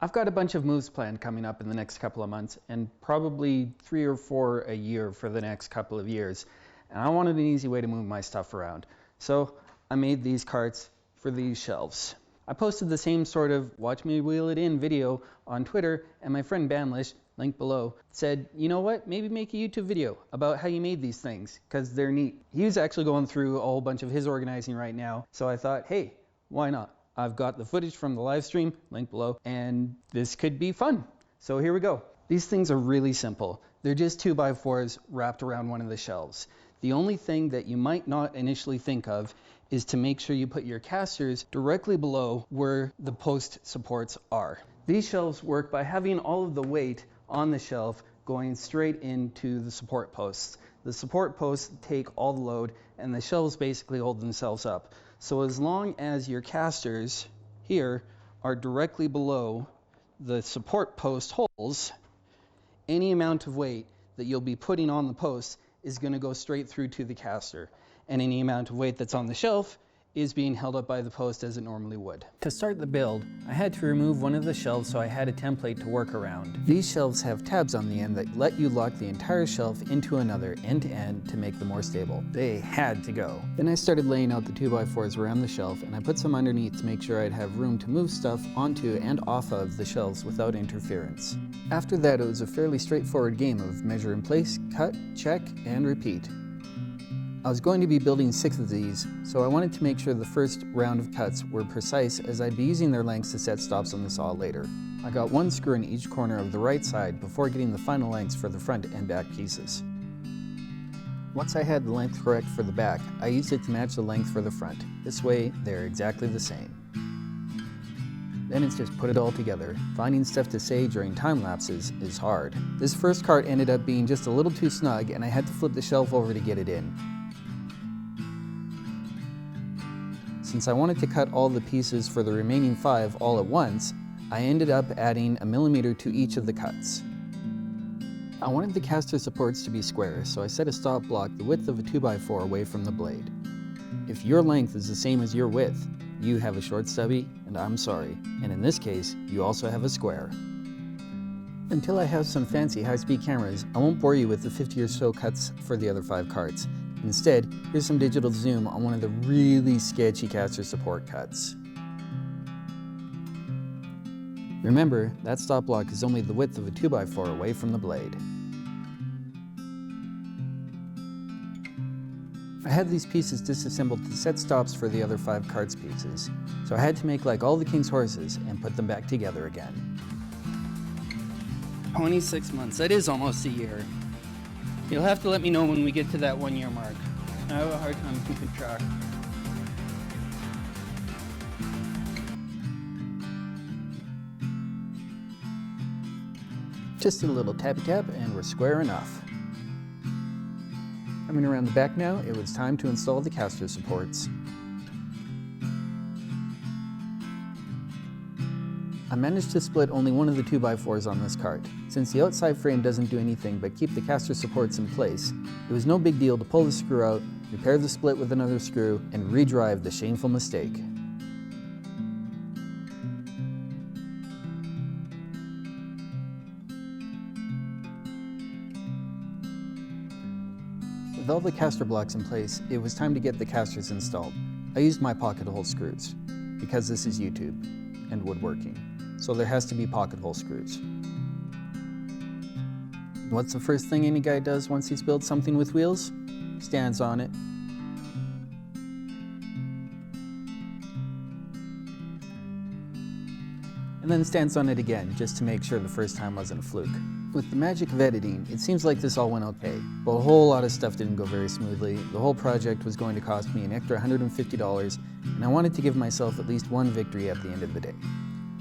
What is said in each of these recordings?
I've got a bunch of moves planned coming up in the next couple of months, and probably 3 or 4 a year for the next couple of years. And I wanted an easy way to move my stuff around. So I made these carts for these shelves. I posted the same sort of watch me wheel it in video on Twitter, and my friend Banlish, link below, said, you know what, maybe make a YouTube video about how you made these things, because they're neat. He's actually going through a whole bunch of his organizing right now, so I thought, hey, why not? I've got the footage from the live stream, link below, and this could be fun. So here we go. These things are really simple. They're just 2x4s wrapped around one of the shelves. The only thing that you might not initially think of is to make sure you put your casters directly below where the post supports are. These shelves work by having all of the weight on the shelf going straight into the support posts. The support posts take all the load, and the shelves basically hold themselves up. So as long as your casters here are directly below the support post holes, any amount of weight that you'll be putting on the post is going to go straight through to the caster. And any amount of weight that's on the shelf is being held up by the post as it normally would. To start the build, I had to remove one of the shelves so I had a template to work around. These shelves have tabs on the end that let you lock the entire shelf into another end to end to make them more stable. They had to go. Then I started laying out the 2x4s around the shelf, and I put some underneath to make sure I'd have room to move stuff onto and off of the shelves without interference. After that, it was a fairly straightforward game of measure in place, cut, check, and repeat. I was going to be building 6 of these, so I wanted to make sure the first round of cuts were precise, as I'd be using their lengths to set stops on the saw later. I got 1 screw in each corner of the right side before getting the final lengths for the front and back pieces. Once I had the length correct for the back, I used it to match the length for the front. This way, they're exactly the same. Then it's just put it all together. Finding stuff to say during time lapses is hard. This first cart ended up being just a little too snug, and I had to flip the shelf over to get it in. Since I wanted to cut all the pieces for the remaining 5 all at once, I ended up adding 1 millimeter to each of the cuts. I wanted the caster supports to be square, so I set a stop block the width of a 2x4 away from the blade. If your length is the same as your width, you have a short stubby, and I'm sorry. And in this case, you also have a square. Until I have some fancy high-speed cameras, I won't bore you with the 50 or so cuts for the other 5 carts. Instead, here's some digital zoom on one of the really sketchy caster support cuts. Remember, that stop block is only the width of a 2x4 away from the blade. I had these pieces disassembled to set stops for the other 5 carts pieces, so I had to make like all the king's horses and put them back together again. 26 months, that is almost a year. You'll have to let me know when we get to that 1-year mark. I have a hard time keeping track. Just a little tappy tap and we're square enough. Coming around the back now, it was time to install the caster supports. I managed to split only one of the 2x4s on this cart. Since the outside frame doesn't do anything but keep the caster supports in place, it was no big deal to pull the screw out, repair the split with another screw, and redrive the shameful mistake. With all the caster blocks in place, it was time to get the casters installed. I used my pocket hole screws, because this is YouTube and woodworking, so there has to be pocket hole screws. What's the first thing any guy does once he's built something with wheels? Stands on it. And then stands on it again, just to make sure the first time wasn't a fluke. With the magic of editing, it seems like this all went okay, but a whole lot of stuff didn't go very smoothly. The whole project was going to cost me an extra $150, and I wanted to give myself at least one victory at the end of the day.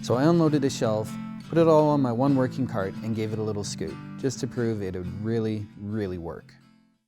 So I unloaded a shelf, put it all on my one working cart, and gave it a little scoot, just to prove it would really, really work.